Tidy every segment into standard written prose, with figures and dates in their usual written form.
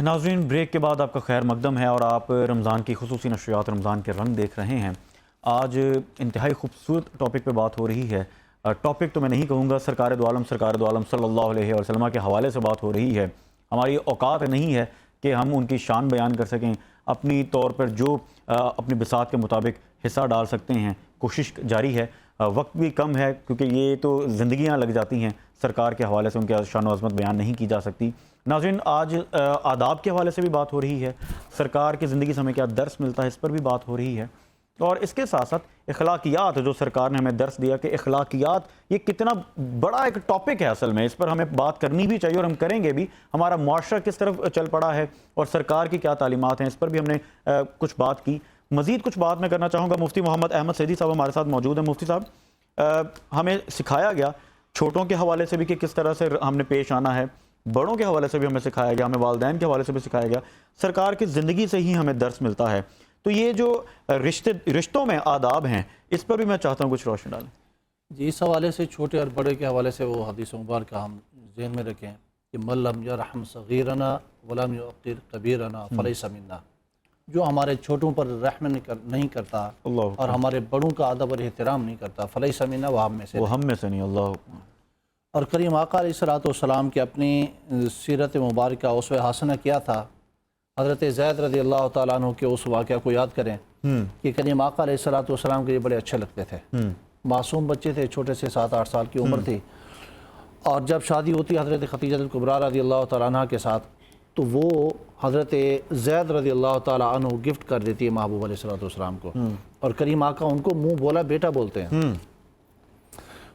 ناظرین، بریک کے بعد آپ کا خیر مقدم ہے اور آپ رمضان کی خصوصی نشریات رمضان کے رنگ دیکھ رہے ہیں۔ آج انتہائی خوبصورت ٹاپک پہ بات ہو رہی ہے۔ ٹاپک تو میں نہیں کہوں گا، سرکار دو عالم صلی اللہ علیہ وسلم کے حوالے سے بات ہو رہی ہے۔ ہماری اوقات نہیں ہے کہ ہم ان کی شان بیان کر سکیں، اپنی طور پر جو اپنی بساط کے مطابق حصہ ڈال سکتے ہیں کوشش جاری ہے۔ وقت بھی کم ہے کیونکہ یہ تو زندگیاں لگ جاتی ہیں، سرکار کے حوالے سے ان کی شان و عظمت بیان نہیں کی جا سکتی۔ ناظرین، آج آداب کے حوالے سے بھی بات ہو رہی ہے، سرکار کی زندگی سے ہمیں کیا درس ملتا ہے اس پر بھی بات ہو رہی ہے، اور اس کے ساتھ ساتھ اخلاقیات جو سرکار نے ہمیں درس دیا کہ اخلاقیات یہ کتنا بڑا ایک ٹاپک ہے، اصل میں اس پر ہمیں بات کرنی بھی چاہیے اور ہم کریں گے بھی۔ ہمارا معاشرہ کس طرف چل پڑا ہے اور سرکار کی کیا تعلیمات ہیں، اس پر بھی ہم نے کچھ بات کی۔ مزید کچھ بات میں کرنا چاہوں گا۔ مفتی محمد احمد سیدی صاحب ہمارے ساتھ موجود ہیں۔ مفتی صاحب، ہمیں سکھایا گیا چھوٹوں کے حوالے سے بھی کہ کس طرح سے ہم نے پیش آنا ہے، بڑوں کے حوالے سے بھی ہمیں سکھایا گیا، ہمیں والدین کے حوالے سے بھی سکھایا گیا، سرکار کی زندگی سے ہی ہمیں درس ملتا ہے۔ تو یہ جو رشتوں میں آداب ہیں، اس پر بھی میں چاہتا ہوں کچھ روشنی ڈالیں۔ جی، اس حوالے سے چھوٹے اور بڑے کے حوالے سے وہ حدیث مبارکہ ہم ذہن میں رکھیں کہ من لم یرحم صغیرنا ولم یوقر کبیرنا فلیس منا۔ جو ہمارے چھوٹوں پر رحم نہیں کرتا اور ہمارے بڑوں کا ادب اور احترام نہیں کرتا، فلیس منا، وہ ہم میں سے نہیں۔ اللہ اور کریم آقا علیہ السلام کی اپنی سیرت مبارکہ اسوہ حسنہ کیا تھا۔ حضرت زید رضی اللہ تعالیٰ عنہ کے اس واقعہ کو یاد کریں کہ کریم آقا علیہ السلام کے لیے بڑے اچھے لگتے تھے۔ معصوم بچے تھے، چھوٹے سے 7-8 سال کی عمر تھی، اور جب شادی ہوتی حضرت خدیجہ الکبریٰ رضی اللہ تعالیٰ عنہ کے ساتھ تو وہ حضرت زید رضی اللہ تعالیٰ عنہ گفٹ کر دیتی ہے محبوب علیہ السلام کو، اور کریم آقا ان کو منہ بولا بیٹا بولتے ہیں۔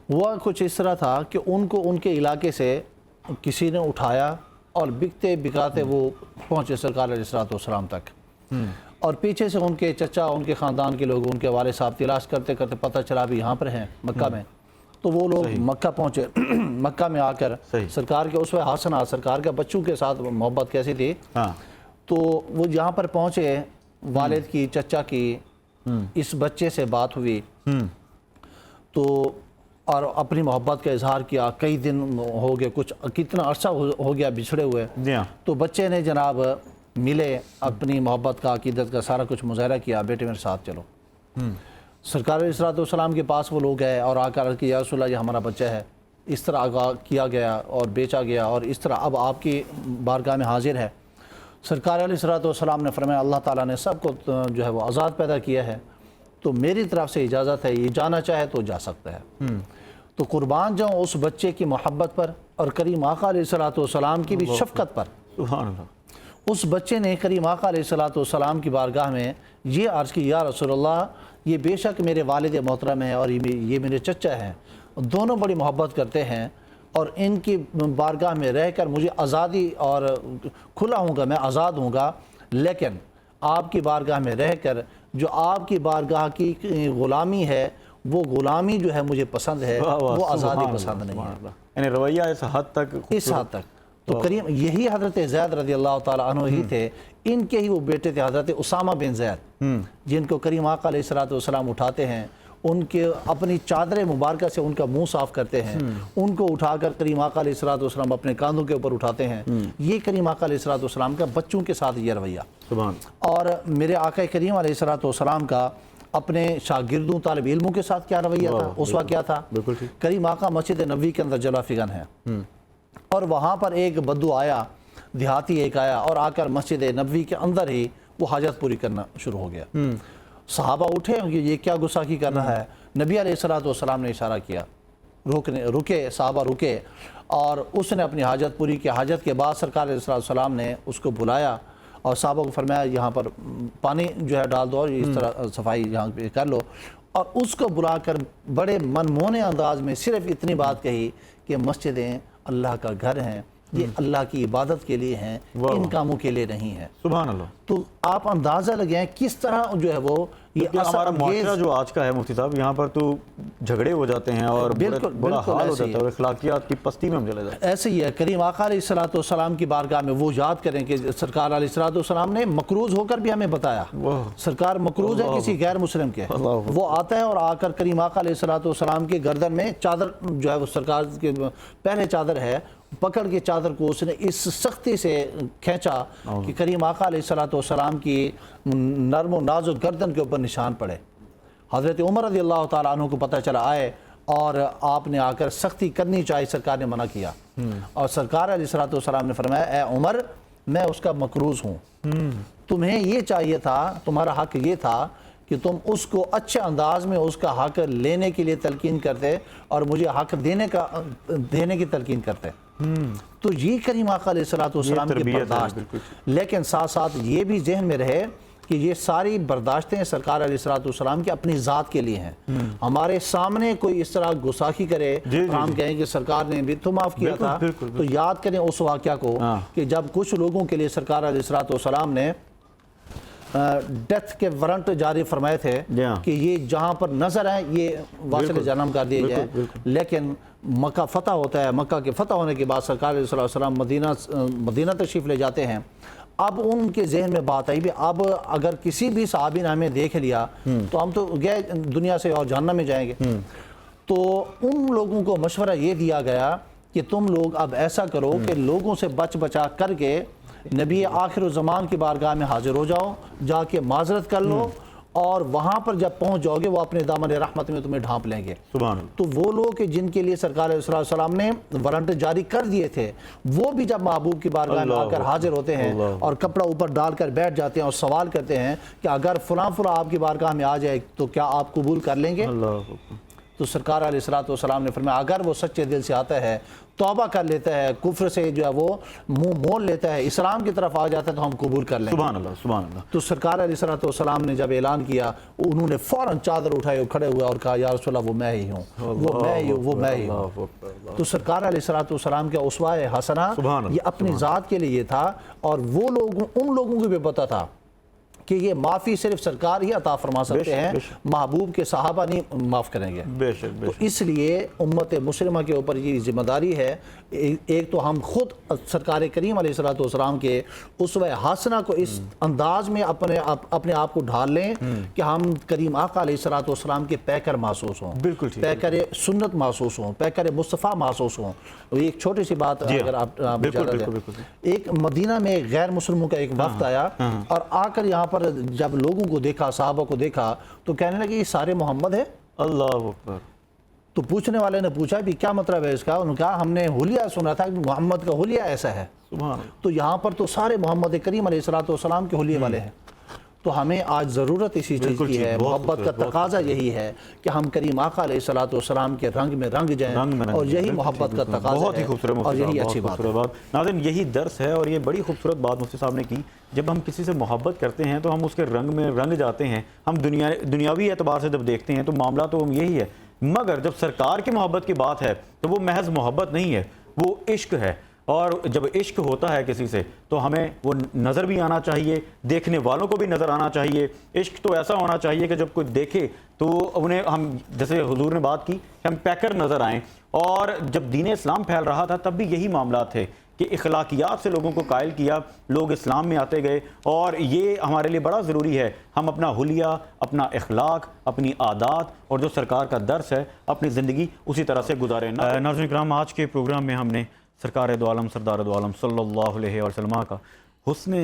وہ کچھ اس طرح تھا کہ ان کو ان کے علاقے سے کسی نے اٹھایا اور بکتے بکاتے وہ پہنچے سرکار علیہ السلام تک، اور پیچھے سے ان کے چچا، ان کے خاندان کے لوگ، ان کے والد صاحب تلاش کرتے کرتے پتہ چلا بھی یہاں پر ہیں مکہ میں، تو وہ لوگ مکہ پہنچے۔ مکہ میں آ کر سرکار کے اسوہ حسنہ، سرکار کے بچوں کے ساتھ محبت کیسی تھی، تو وہ یہاں پر پہنچے، والد کی، چچا کی اس بچے سے بات ہوئی تو اور اپنی محبت کا اظہار کیا۔ کئی دن ہو گئے، کتنا عرصہ ہو گیا بچھڑے ہوئے، تو بچے نے جناب ملے، اپنی محبت کا، عقیدت کا سارا کچھ مظاہرہ کیا، بیٹے میرے ساتھ چلو۔ سرکار علیہ السلام کے پاس وہ لوگ گئے اور آ کر عرض کیا، یا رسول اللہ یہ ہمارا بچہ ہے، اس طرح آگاہ کیا گیا اور بیچا گیا، اور اس طرح اب آپ کی بارگاہ میں حاضر ہے۔ سرکار علیہ السلام نے فرمایا، اللہ تعالیٰ نے سب کو جو ہے وہ آزاد پیدا کیا ہے، تو میری طرف سے اجازت ہے، یہ جانا چاہے تو جا سکتا ہے۔ تو قربان جاؤں اس بچے کی محبت پر اور کریم آقا علیہ السلام کی بھی شفقت پر۔ سبحان اللہ۔ اس بچے نے کریم آقا علیہ السلام کی بارگاہ میں یہ عرض کی، یا رسول اللہ یہ بے شک میرے والد محترم ہیں اور یہ میرے چچا ہیں، دونوں بڑی محبت کرتے ہیں، اور ان کی بارگاہ میں رہ کر مجھے آزادی اور کھلا ہوں گا، میں آزاد ہوں گا، لیکن آپ کی بارگاہ میں رہ کر جو آپ کی بارگاہ کی غلامی ہے، وہ غلامی جو ہے مجھے پسند ہے، وہ آزادی پسند نہیں ہے۔ یعنی رویہ اس حد تک، اس حد تک تو کریم یہی حضرت زید رضی اللہ تعالیٰ عنہ ہی تھے، ان کے ہی وہ بیٹے تھے حضرت اسامہ بن زید، جن کو کریم آقا علیہ السلام اٹھاتے ہیں، ان کے اپنی چادر مبارکہ سے ان کا منہ صاف کرتے ہیں، ان کو اٹھا کر کریم آقا علیہ السلام اپنے کاندھوں کے اوپر اٹھاتے ہیں۔ یہ کریم آقا علیہ السلام کا بچوں کے ساتھ یہ رویہ، اور میرے آقا کریم علیہ السلام کا اپنے شاگردوں، طالب علموں کے ساتھ کیا رویہ تھا، اسوہ کیا تھا۔ کریم آقا مسجد نبوی کے اندر جلا فگن ہے، اور وہاں پر ایک بدو آیا، دیہاتی ایک آیا، اور آ کر مسجد نبوی کے اندر ہی وہ حاجت پوری کرنا شروع ہو گیا۔ صحابہ اٹھے کہ یہ کیا گستاخی کر رہا ہے، نبی علیہ السلام نے اشارہ کیا، رکے، صحابہ رکے، اور اس نے اپنی حاجت پوری کی۔ حاجت کے بعد سرکار علیہ السلام نے اس کو بلایا اور صحابہ کو فرمایا یہاں پر پانی جو ہے ڈال دو اور اس طرح صفائی یہاں پہ کر لو، اور اس کو بلا کر بڑے منمونے انداز میں صرف اتنی بات کہی کہ مسجدیں اللہ کا گھر ہیں، یہ اللہ کی عبادت کے لیے ہیں، ان کاموں کے لیے نہیں ہیں۔ سبحان اللہ۔ تو آپ اندازہ لگیں کس طرح جو ہے وہ یہ ہمارا معاشرہ جو آج کا ہے مفتی صاحب، یہاں پر تو جھگڑے ہو جاتے ہیں اور بڑا حال ہو جاتا ہے اور اخلاقیات کی پستی میں ہم چلے جاتے ہیں۔ ایسے ہی ہے، کریم آقا علیہ السلام کی بارگاہ میں وہ یاد کریں کہ سرکار علیہ السلام نے مقروض ہو کر بھی ہمیں بتایا، سرکار مقروض ہے کسی غیر مسلم کے، وہ آتا ہے اور آ کر کریم آقا علیہ السلام کے گردن میں چادر جو ہے وہ سرکار کے پہلے چادر ہے पकड़ के चादर को उसने इस सख्ती से खींचा कि करीम आका अलैहिस्सलाम की नरम व नाजुक गर्दन के ऊपर निशान पड़े। हज़रत उमर रज़ी अल्लाह ताला अन्हु को पता चला आए और आपने आकर सख्ती करनी चाहिए, सरकार ने मना किया। और सरकार अलैहिस्सलाम ने फरमाया, ए उमर, मैं उसका मकरूज़ हूँ, तुम्हें ये चाहिए था, तुम्हारा हक ये था कि तुम उसको अच्छे अंदाज में उसका हक लेने के लिए तलकीन करते और मुझे हक देने की तलकीन करते। तो ये करीम आका अलैहिस्सलाम की बर्दाश्त, लेकिन साथ साथ ये भी जहन में रहे कि ये सारी बर्दाश्तें सरकार अलैहिस्सलाम की अपनी ज़ात के लिए हैं। हमारे सामने कोई इस तरह गुस्साखी करे, हम कहें कि सरकार ने भी तो माफ़ किया था, तो याद करें उस वाक़या को कि जब कुछ लोगों के लिए सरकार अलैहिस्सलाम ने डेथ के वारंट जारी फरमाए थे कि ये जहाँ पर नज़र है ये वासिल जन्म कर दिए जाए, लेकिन मक्का फ़तह होता है, मक्का के फ़तह होने के बाद सरकार अलैहिस्सलाम मदीना तशरीफ़ ले जाते हैं। अब उनके जहन में बात आई भी अब अगर किसी भी सहाबी ने हमें देख लिया तो हम तो गए दुनिया से और जहन्नम में जाएंगे। तो उन लोगों को मशवरा ये दिया गया कि तुम लोग अब ऐसा करो कि लोगों से बच बचा करके नबी आखिर ज़मान की बारगाह में हाजिर हो जाओ, जाके माजरत कर लो और वहाँ पर जब पहुँच जाओगे वो अपने दामन रहमत में तुम्हें ढांप लेंगे। तो वो लोग कि जिनके लिए सरकार अलैहिस्सलाम ने वारंट जारी कर दिए थे, वो भी जब महबूब की बारगाह में आकर हाजिर होते हैं और कपड़ा ऊपर डालकर बैठ जाते हैं और सवाल करते हैं कि अगर फलां फलां आपकी बारगाह में आ जाए तो क्या आप कबूल कर लेंगे? तो सरकार अलैहिस्सलाम ने फरमाया, अगर वो सच्चे दिल से आता है, तौबा कर लेता है, कुफ्र से जो है वो मुंह मोड़ लेता है, इस्लाम की तरफ आ जाता है, तो हम कबूल कर लेंगे। सुभान अल्लाह, सुभान अल्लाह। तो सरकार अलैहिस्सलाम ने जब ऐलान किया, उन्होंने फ़ौरन चादर उठाई, खड़े हुए और कहा, या रसूल अल्लाह, वो मैं ही हूँ, वो मैं ही हूँ, वो मैं ही हूँ। तो सरकार अलैहिस्सलाम का उसवा-ए हसना ये अपनी ज़ात के लिए था और वो लोग उन लोगों को भी पता था कि ये माफ़ी सिर्फ सरकार ही अता फरमा सकते हैं, महबूब के सहाबा नहीं माफ़ करेंगे। तो इसलिए उम्मत मुस्लिमा के ऊपर ये जिम्मेदारी है, एक तो हम खुद सरकार करीम अलैहिस्सलाम के उसवा हसना को इस अंदाज में अपने आप को ढाल लें कि हम करीम आका अलैहिस्सलाम के पैकर महसूस हों, बिल्कुल पैकर सुन्नत महसूस हों, पैकर मुस्तफ़ा महसूस हों। एक छोटी सी बात अगर आप एक मदीना में गैर मुस्लिमों का एक वक्त आया और आकर यहाँ पर जब लोगों को देखा, साहबा को देखा, तो कहने लगे ये सारे मोहम्मद है। अल्लाह अकबर। तो पूछने वाले ने पूछा भी क्या मतलब है इसका? उन्होंने कहा हमने हुलिया सुना था कि मोहम्मद का हुलिया ऐसा है। तो यहाँ पर तो सारे मोहम्मद करीम अलैहिस्सलाम के हुलिये वाले हैं। तो हमें आज ज़रूरत इसी चीज़ की है, मोहब्बत का तकाजा यही है कि हम करीम आका अलैहिस्सलाम के रंग में रंग जाएं और यही मोहब्बत का तकाजा बहुत ही खूबसूरत और यही अच्छी बात है। नाज़रीन, यही दर्स है और ये बड़ी खूबसूरत बात मुफ्ती साहब ने की। जब हम किसी से मोहब्बत करते हैं तो हम उसके रंग में रंग जाते हैं। हम दुनियावी एतबार से जब देखते हैं तो मामला तो यही है, मगर जब सरकार की मोहब्बत की बात है तो वो महज मोहब्बत नहीं है, वो इश्क है। और जब इश्क होता है किसी से तो हमें वो नज़र भी आना चाहिए, देखने वालों को भी नज़र आना चाहिए। इश्क तो ऐसा होना चाहिए कि जब कोई देखे तो उन्हें हम, जैसे हुजूर ने बात की, हम पैकर नज़र आएँ। और जब दीन इस्लाम फैल रहा था तब भी यही मामला थे कि इखलाकियात से लोगों को कायल किया, लोग इस्लाम में आते गए। और ये हमारे लिए बड़ा ज़रूरी है, हम अपना हुलिया, अपना इखलाक, अपनी आदात और जो सरकार का दर्स है अपनी ज़िंदगी उसी तरह से गुजारें। नाज़रीन किराम, आज के प्रोग्राम में हमने सरकार दो आलम सरदार दो आलम सल्लल्लाहु अलैहि वसल्लम का हुस्न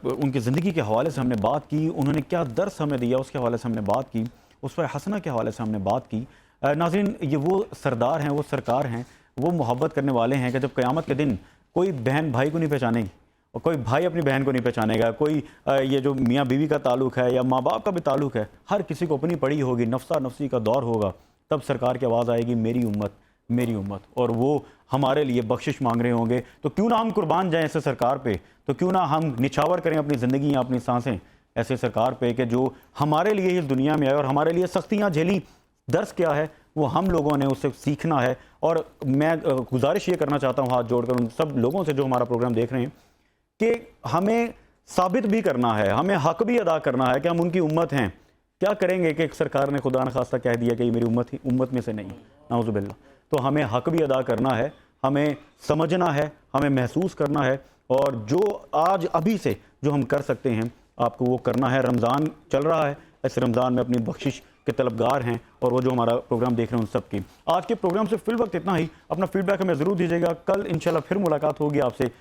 उनकी ज़िंदगी के हवाले से हमने बात की, उन्होंने क्या दर्स हमें दिया उसके हवाले से हमने बात की, उसवा हसना के हवाले से हमने बात की। नाज़रीन, ये वो सरदार हैं, वो सरकार हैं, वो मोहब्बत करने वाले हैं कि जब क़यामत के दिन कोई बहन भाई को नहीं पहचानेगी और कोई भाई अपनी बहन को नहीं पहचानेगा, कोई ये जो मियाँ बीवी का ताल्लुक़ है या माँ बाप का भी ताल्लुक़ है, हर किसी को अपनी पड़ी होगी, नफ्सा नफ्सी का दौर होगा। तब सरकार की आवाज़ आएगी, मेरी उम्मत मेरी उम्मत, और वो हमारे लिए बख्शिश मांग रहे होंगे। तो क्यों ना हम कुर्बान जाएं ऐसे सरकार पे, तो क्यों ना हम निछावर करें अपनी ज़िंदगी या अपनी सांसें ऐसे सरकार पे कि जो हमारे लिए इस दुनिया में आए और हमारे लिए सख्तियाँ झेली। दर्स क्या है वो हम लोगों ने उससे सीखना है। और मैं गुजारिश ये करना चाहता हूँ हाथ जोड़कर उन सब लोगों से जो हमारा प्रोग्राम देख रहे हैं कि हमें साबित भी करना है, हमें हक भी अदा करना है कि हम उनकी उम्मत हैं। क्या करेंगे कि एक सरकार ने खुदा न खास्ता कह दिया कि ये मेरी उम्मत में से नहीं, नाउज़ुबिल्लाह। तो हमें हक भी अदा करना है, हमें समझना है, हमें महसूस करना है, और जो आज अभी से जो हम कर सकते हैं आपको वो करना है। रमज़ान चल रहा है, इस रमज़ान में अपनी बख्शिश کے طلبگار ہیں اور وہ جو ہمارا پروگرام دیکھ رہے ہیں ان سب کی. آج کے پروگرام سے فی الوقت اتنا ہی. اپنا فیڈ بیک ہمیں ضرور دیجیے گا. کل انشاءاللہ پھر ملاقات ہوگی آپ سے